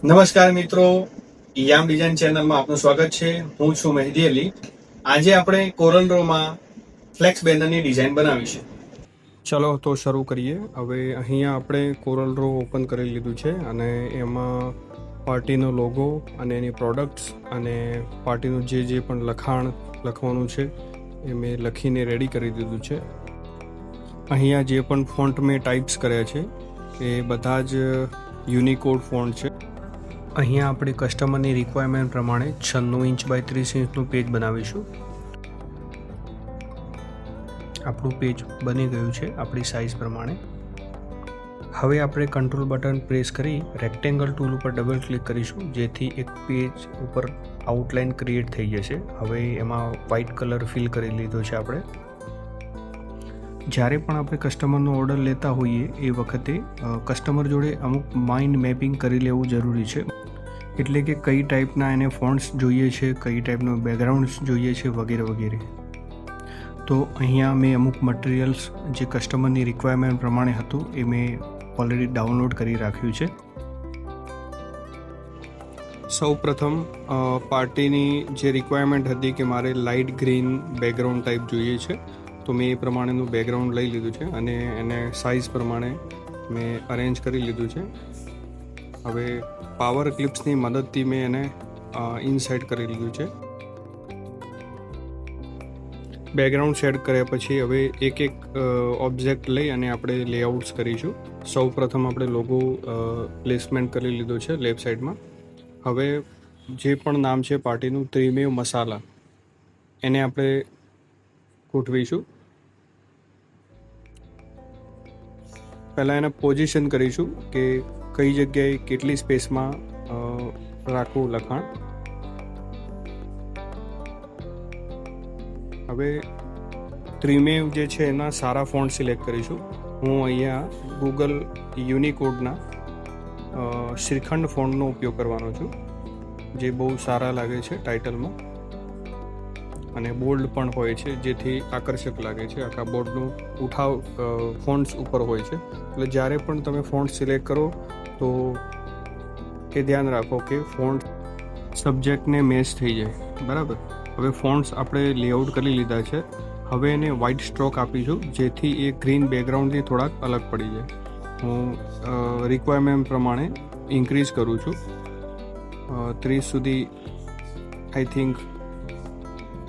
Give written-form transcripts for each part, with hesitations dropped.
નમસ્કાર મિત્રો, યામ ડિઝાઇન ચેનલમાં આપનું સ્વાગત છે. હું છું મહેદી અલી. આજે આપણે કોરલ ડ્રોમાં ફ્લેક્સ બેનરની ડિઝાઇન બનાવીશું. ચલો તો શરૂ કરીએ. હવે અહીંયા આપણે કોરલ ડ્રો ઓપન કરી લીધું છે અને એમાં પાર્ટીનો લોગો અને એની પ્રોડક્ટ્સ અને પાર્ટીનું જે પણ લખાણ લખવાનું છે એ મેં લખીને રેડી કરી દીધું છે. અહીંયા જે પણ ફોન્ટ મેં ટાઈપ્સ કર્યા છે એ બધા જ યુનિકોડ ફોન્ટ છે. અહીંયા આપણે કસ્ટમરની રિક્વાયરમેન્ટ પ્રમાણે 96 ઇંચ બાય 30 ઇંચનું પેજ બનાવીશું. આપણું પેજ બની ગયું છે આપણી સાઇઝ પ્રમાણે. હવે આપણે કંટ્રોલ બટન પ્રેસ કરી રેક્ટેંગલ ટૂલ ઉપર ડબલ ક્લિક કરીશું, જેથી એક પેજ ઉપર આઉટલાઇન ક્રિએટ થઈ જશે. હવે એમાં વ્હાઇટ કલર ફિલ કરી લીધો છે આપણે. જ્યારે પણ આપણે કસ્ટમરનો ઓર્ડર લેતા હોઈએ એ વખતે કસ્ટમર જોડે અમુક માઇન્ડ મેપિંગ કરી લેવું જરૂરી છે. એટલે કે કઈ ટાઈપના એને ફોન્ટ્સ જોઈએ છે, કઈ ટાઈપનું બેકગ્રાઉન્ડ્સ જોઈએ છે વગેરે વગેરે. તો અહીંયા મેં અમુક મટીરિયલ્સ જે કસ્ટમરની રિક્વાયરમેન્ટ પ્રમાણે હતું એ મેં ઓલરેડી ડાઉનલોડ કરી રાખ્યું છે. સૌ પ્રથમ પાર્ટીની જે રિક્વાયરમેન્ટ હતી કે મારે લાઇટ ગ્રીન બેકગ્રાઉન્ડ ટાઈપ જોઈએ છે, તો મેં એ પ્રમાણેનું બેકગ્રાઉન્ડ લઈ લીધું છે અને એને સાઇઝ પ્રમાણે મેં અરેન્જ કરી લીધું છે. હવે પાવર ક્લિપ્સની મદદથી મેં એને ઇનસાઇડ કરી લીધું છે. બેકગ્રાઉન્ડ સેટ કર્યા પછી હવે એક ઓબ્જેક્ટ લઈ અને આપણે લેઆઉટ્સ કરીશું. સૌ પ્રથમ આપણે લોગો પ્લેસમેન્ટ કરી લીધો છે લેફ્ટ સાઈડમાં. હવે જે પણ નામ છે પાર્ટીનું ત્રિમેવ મસાલા, એને આપણે ગોઠવીશું. પહેલાં એને પોઝિશન કરીશું કે કઈ જગ્યાએ કેટલી સ્પેસમાં રાખવું લખાણ. હવે ત્રિમેવ જે છે એના સારા ફોન્ટ સિલેક્ટ કરીશું. હું અહીંયા ગૂગલ યુનિકોડના શ્રીખંડ ફોન્ટનો ઉપયોગ કરવાનો છું, જે બહુ સારા લાગે છે ટાઇટલમાં અને બોલ્ડ પણ હોય છે, જેથી આકર્ષક લાગે છે. આખા બોર્ડનું ઉઠાવ ફોન્ટ્સ ઉપર હોય છે. એટલે જ્યારે પણ તમે ફોન્ટ સિલેક્ટ કરો તો એ ધ્યાન રાખો કે ફોન્ટ સબ્જેક્ટને મેચ થઈ જાય. બરાબર. હવે ફોન્ટ્સ આપણે લેઆઉટ કરી લીધા છે. હવે એને વ્હાઇટ સ્ટ્રોક આપીશું, જેથી એ ગ્રીન બેકગ્રાઉન્ડથી થોડાક અલગ પડી જાય. હું રિક્વાયરમેન્ટ પ્રમાણે ઇન્ક્રીઝ કરું છું. 30 સુધી આઈ થિંક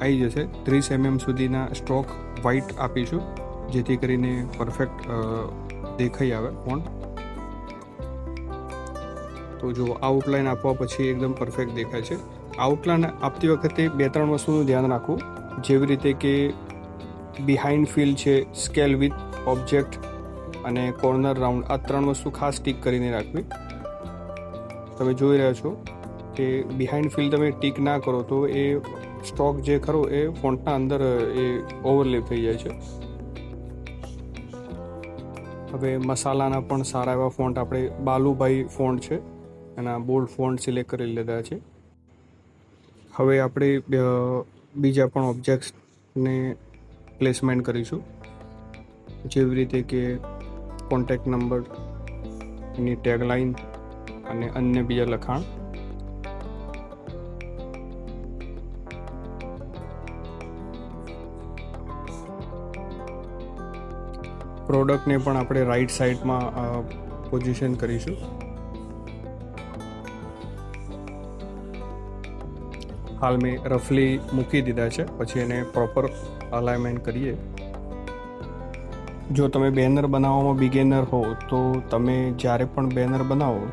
આવી જશે. 30 mm સુધીના સ્ટ્રોક વ્હાઇટ આપીશું, જેથી કરીને પરફેક્ટ દેખાઈ આવે ફોન્ટ. તો જો આઉટલાઇન આપવા પછી એકદમ પરફેક્ટ દેખાય છે. આઉટલાઇન આપતી વખતે 2-3 વસ્તુનું ધ્યાન રાખવું, જેવી રીતે કે બિહાઇન્ડ ફિલ છે, સ્કેલ વિથ ઓબ્જેક્ટ અને કોર્નર રાઉન્ડ, આ 3 વસ્તુ ખાસ ટીક કરીને રાખવી. તમે જોઈ રહ્યા છો કે બિહાઇન્ડ ફિલ તમે ટીક ના કરો તો એ સ્ટ્રોક જે ખરો એ ફોન્ટના અંદર એ ઓવરલેપ થઈ જાય છે. હવે મસાલાના પણ સારા એવા ફોન્ટ આપણે બાલુભાઈ ફોન્ટ છે, એના બોલ્ડ ફોન્ટ સિલેક્ટ કરી લીધા છે. હવે આપણે બીજા પણ ઓબ્જેક્ટ્સને પ્લેસમેન્ટ કરીશું, જેવી રીતે કે કોન્ટેક્ટ નંબર, એની ટેગલાઇન અને અન્ય બીજા લખાણ. પ્રોડક્ટને પણ આપણે રાઈટ સાઈડમાં પોઝિશન કરીશું. હાલ મેં રફલી મૂકી દીધા છે. પછી એને પ્રોપર અલાઇનમેન્ટ કરીએ. જો તમે બેનર બનાવવામાં બિગેનર હો તો તમે જ્યારે પણ બેનર બનાવો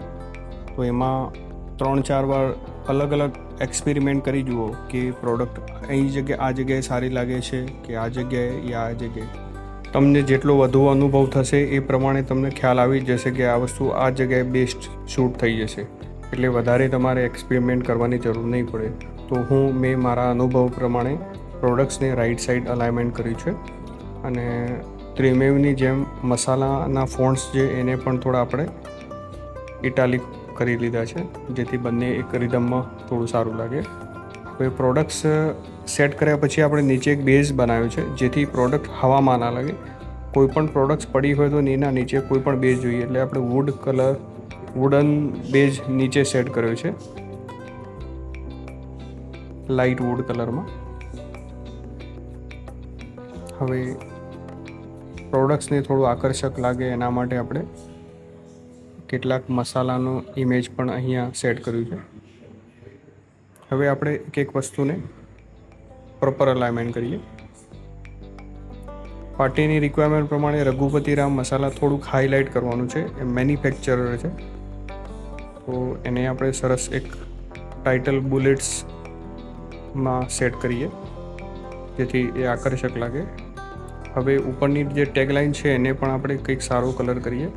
તો એમાં 3-4 વાર અલગ અલગ એક્સપેરિમેન્ટ કરી જુઓ કે પ્રોડક્ટ આ જગ્યાએ સારી લાગે છે કે આ જગ્યાએ યા આ જગ્યાએ. તમને જેટલો વધુ અનુભવ થશે એ પ્રમાણે તમને ખ્યાલ આવી જશે કે આ વસ્તુ આ જગ્યાએ બેસ્ટ શૂટ થઈ જશે. એટલે વધારે તમારે એક્સપેરિમેન્ટ કરવાની જરૂર નહીં પડે. તો મેં મારા અનુભવ પ્રમાણે પ્રોડક્ટ્સને રાઈટ સાઈડ અલાઇનમેન્ટ કર્યું છે. અને ત્રિમેવની જેમ મસાલાના ફોન્ટ્સ જે એને પણ થોડા આપણે ઇટાલિક કરી લીધા છે, જેથી બંને એક રિધમમાં થોડું સારું લાગે. હવે પ્રોડક્ટ્સ સેટ કર્યા પછી આપણે નીચે એક બેઝ બનાવ્યો છે, જેથી પ્રોડક્ટ હવામાં ના લાગે. કોઈ પણ પ્રોડક્ટ્સ પડી હોય તો એના નીચે કોઈ પણ બેઝ જોઈએ. એટલે આપણે વુડ કલર વુડન બેઝ નીચે સેટ કર્યો છે લાઇટ વુડ કલરમાં. હવે પ્રોડક્ટ્સને થોડું આકર્ષક લાગે એના માટે આપણે કેટલાક મસાલાનો ઇમેજ પણ અહીંયા સેટ કર્યું છે. હવે આપણે એક વસ્તુને પ્રોપર અલાઇનમેન્ટ કરીએ. પાર્ટીની રિક્વાયરમેન્ટ પ્રમાણે રઘુપતિ રામ મસાલા થોડુંક હાઇલાઇટ કરવાનું છે. એ મેન્યુફેક્ચરર છે, તો એને આપણે સરસ એક ટાઇટલ બુલેટ્સમાં સેટ કરીએ જેથી એ આકર્ષક લાગે. હવે ઉપરની જે ટેગલાઇન છે એને પણ આપણે કંઈક સારો કલર કરીએ.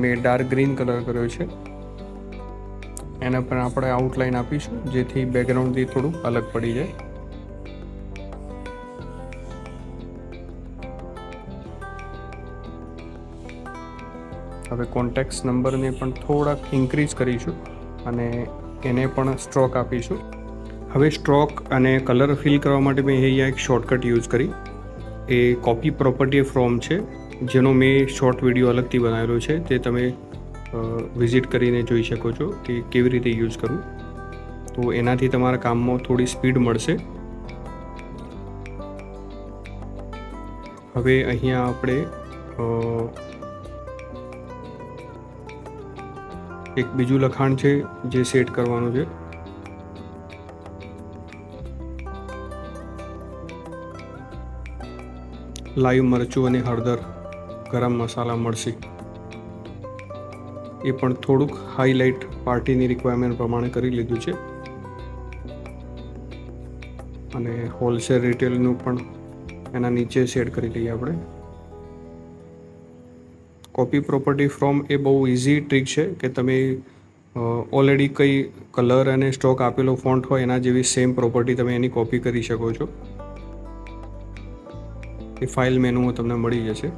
મેં ડાર્ક ગ્રીન કલર કર્યો છે. એના પર આપણે આઉટલાઇન આપીશું જેથી બેકગ્રાઉન્ડથી થોડું અલગ પડી જાય. હવે કોન્ટેક્ટ નંબરને પણ થોડાક ઇન્ક્રીઝ કરીશું અને એને પણ સ્ટ્રોક આપીશું. હવે સ્ટ્રોક અને કલર ફિલ કરવા માટે મેં અહીંયા એક શોર્ટકટ યુઝ કરી. એ કોપી પ્રોપર્ટી ફ્રોમ છે, જેનો મેં શોર્ટ વિડીયો અલગથી બનાવેલો છે. તે તમે વિઝિટ કરીને જોઈ શકો છો કે કેવી રીતે યુઝ કરવું. તો એનાથી તમારા કામમાં થોડી સ્પીડ મળશે. હવે અહીંયા આપણે એક બીજું લખાણ છે જે સેટ કરવાનું છે. લાઈવ મરચું અને હળદર ગરમ મસાલા મળશે. એ પણ થોડુંક હાઇલાઇટ પાર્ટીની રિક્વાયરમેન્ટ પ્રમાણે કરી લીધું છે. અને હોલસેલ રિટેલનું પણ એના નીચે સેટ કરી લઈએ આપણે. કોપી પ્રોપર્ટી ફ્રોમ એ બહુ ઇઝી ટ્રીક છે કે તમે ઓલરેડી કઈ કલર અને સ્ટોક આપેલો ફોન્ટ હોય એના જેવી સેમ પ્રોપર્ટી તમે એની કોપી કરી શકો છો. એ ફાઇલ મેનુમાં તમને મળી જશે.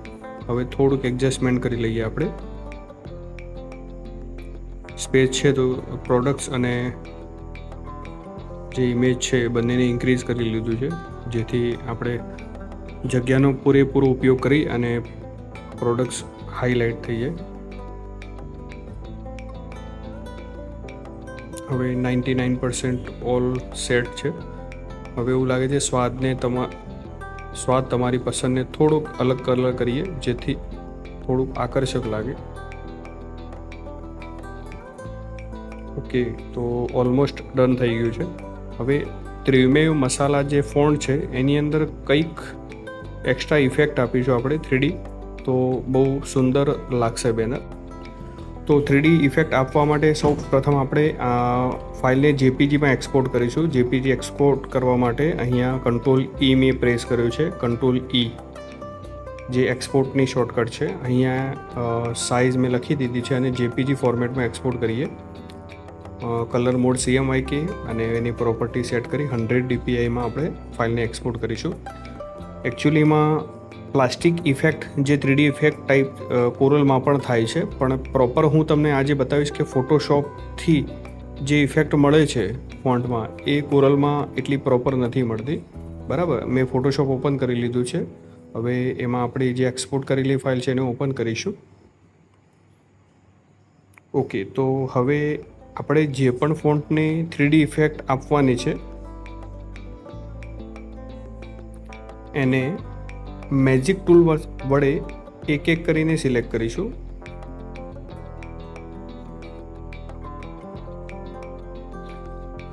હવે થોડુંક એડજસ્ટમેન્ટ કરી લઈએ આપણે. સ્પેસ છે તો પ્રોડક્ટ્સ અને જે ઇમેજ છે એ બંનેને ઇન્ક્રીઝ કરી લીધું છે જેથી આપણે જગ્યાનો પૂરેપૂરો ઉપયોગ કરી અને પ્રોડક્ટ્સ હાઇલાઇટ થઈ જાય. હવે 99% ઓલ સેટ છે. હવે એવું લાગે છે સ્વાદ તમારી પસંદને થોડુંક અલગ કલર કરીએ જેથી થોડુંક આકર્ષક લાગે. ઓકે, તો ઓલમોસ્ટ ડન થઈ ગયું છે. હવે ત્રિમેવ મસાલા જે ફોન્ટ છે એની અંદર કંઈક એક્સ્ટ્રા ઇફેક્ટ આપીશું આપણે 3D, તો બહુ સુંદર લાગશે બેનર. તો 3D ઇફેક્ટ આપવા માટે સૌ પ્રથમ આપણે આ ફાઇલને જેપીજીમાં એક્સપોર્ટ કરીશું. જેપીજી એક્સપોર્ટ કરવા માટે અહીંયા કંટ્રોલ E મેં પ્રેસ કર્યો છે. કંટ્રોલ E જે એક્સપોર્ટની શોર્ટકટ છે. અહીંયા સાઇઝ મેં લખી દીધી છે અને જેપીજી ફોર્મેટમાં એક્સપોર્ટ કરીએ. કલર મોડ CMYK અને એની પ્રોપર્ટી સેટ કરી 100 DPIમાં આપણે ફાઇલને એક્સપોર્ટ કરીશું. એકચ્યુઅલીમાં પ્લાસ્ટિક ઇફેક્ટ જે 3D ઇફેક્ટ ટાઈપ કોરલમાં પણ થાય છે, પણ પ્રોપર હું તમને આજે બતાવીશ કે ફોટોશોપથી જે ઇફેક્ટ મળે છે ફોન્ટમાં એ કોરલમાં એટલી પ્રોપર નથી મળતી. બરાબર, મેં ફોટોશોપ ઓપન કરી લીધું છે. હવે એમાં આપણે જે એક્સપોર્ટ કરેલી ફાઇલ છે એને ઓપન કરીશું. ઓકે, તો હવે આપણે જે પણ ફોન્ટને 3D ઇફેક્ટ આપવાની છે એને મેજિક ટૂલ વડે એક એક કરીને સિલેક્ટ કરીશું.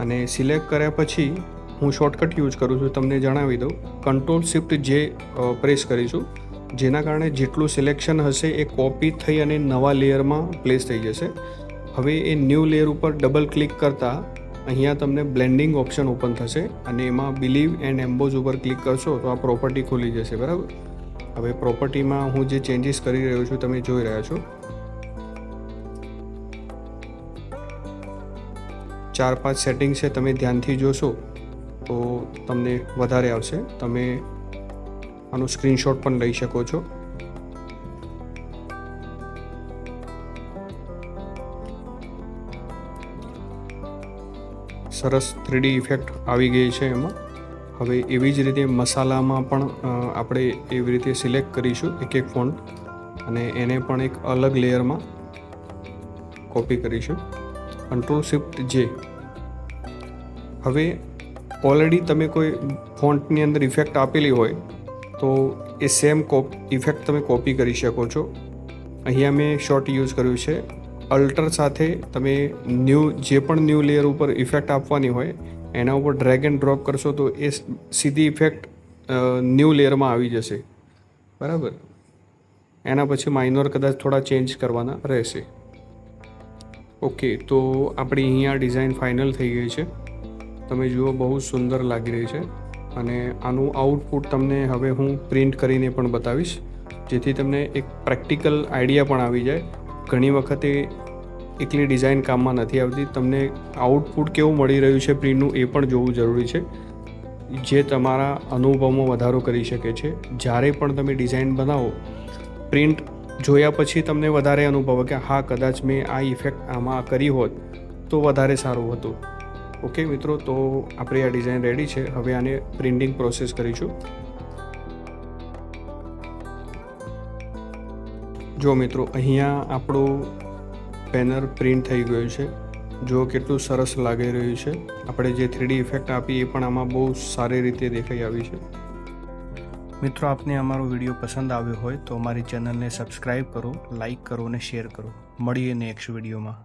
અને સિલેક્ટ કર્યા પછી હું શોર્ટકટ યુઝ કરું છું, તમને જણાવી દઉં. Ctrl+Shift+J પ્રેસ કરીશું, જેના કારણે જેટલું સિલેક્શન હશે એ કોપી થઈ અને નવા લેયરમાં પ્લેસ થઈ જશે. હવે એ ન્યૂ લેયર ઉપર ડબલ ક્લિક કરતાં અહીંયા તમને બ્લેન્ડિંગ ઓપ્શન ઓપન થશે અને એમાં બિલીવ એન્ડ એમ્બોઝ ઉપર ક્લિક કરશો તો આ પ્રોપર્ટી ખુલી જશે. બરાબર, હવે પ્રોપર્ટીમાં હું જે ચેન્જીસ કરી રહ્યો છું તમે જોઈ રહ્યા છો. 4-5 સેટિંગ છે, તમે ધ્યાનથી જોશો તો તમને વધારે આવશે. તમે આનો સ્ક્રીનશોટ પણ લઈ શકો છો. સરસ 3D ઇફેક્ટ આવી ગઈ છે એમાં. હવે એવી જ રીતે મસાલામાં પણ આપણે એવી રીતે સિલેક્ટ કરીશું એક એક ફોન્ટ અને એને પણ એક અલગ લેયરમાં કોપી કરીશું. Ctrl+Shift+J. હવે ઓલરેડી તમે કોઈ ફોન્ટની અંદર ઇફેક્ટ આપેલી હોય તો એ સેમ ઇફેક્ટ તમે કોપી કરી શકો છો. અહીંયા મેં શોર્ટ યુઝ કર્યું છે. અલ્ટર સાથે તમે જે પણ ન્યૂ લેયર ઉપર ઇફેક્ટ આપવાની હોય એના ઉપર ડ્રેગ એન્ડ ડ્રોપ કરશો તો એ સીધી ઇફેક્ટ ન્યૂ લેયરમાં આવી જશે. બરાબર. એના પછી માઇનોર કદાચ થોડા ચેન્જ કરવાના રહેશે. ઓકે, તો આપણી અહીંયા ડિઝાઇન ફાઇનલ થઈ ગઈ છે. તમે જુઓ, બહુ સુંદર લાગી રહી છે. અને આનું આઉટપુટ તમને હવે હું પ્રિન્ટ કરીને પણ બતાવીશ, જેથી તમને એક પ્રેક્ટિકલ આઈડિયા પણ આવી જાય. ઘણી વખતે એકલી ડિઝાઇન કામમાં નથી આવતી, તમને આઉટપુટ કેવું મળી રહ્યું છે પ્રિન્ટનું એ પણ જોવું જરૂરી છે, જે તમારા અનુભવમાં વધારો કરી શકે છે. જ્યારે પણ તમે ડિઝાઇન બનાવો, પ્રિન્ટ જોયા પછી તમને વધારે અનુભવ કે હા, કદાચ મેં આ ઇફેક્ટ આમાં કરી હોત તો વધારે સારું હતું. ઓકે મિત્રો, તો આપણી આ ડિઝાઇન રેડી છે. હવે આને પ્રિન્ટિંગ પ્રોસેસ કરીશું. જો મિત્રો, અહીંયા આપણું બેનર પ્રિન્ટ થઈ ગયું છે. જો કેટલું સરસ લાગી રહ્યું છે. આપણે જે 3D ઇફેક્ટ આપી એ પણ આમાં બહુ સારી રીતે દેખાઈ આવી છે. મિત્રો, આપને અમારો વિડીયો પસંદ આવ્યો હોય તો અમારી ચેનલને સબસ્ક્રાઈબ કરો, લાઈક કરો અને શેર કરો. મળીએ નેક્સ્ટ વિડીયોમાં.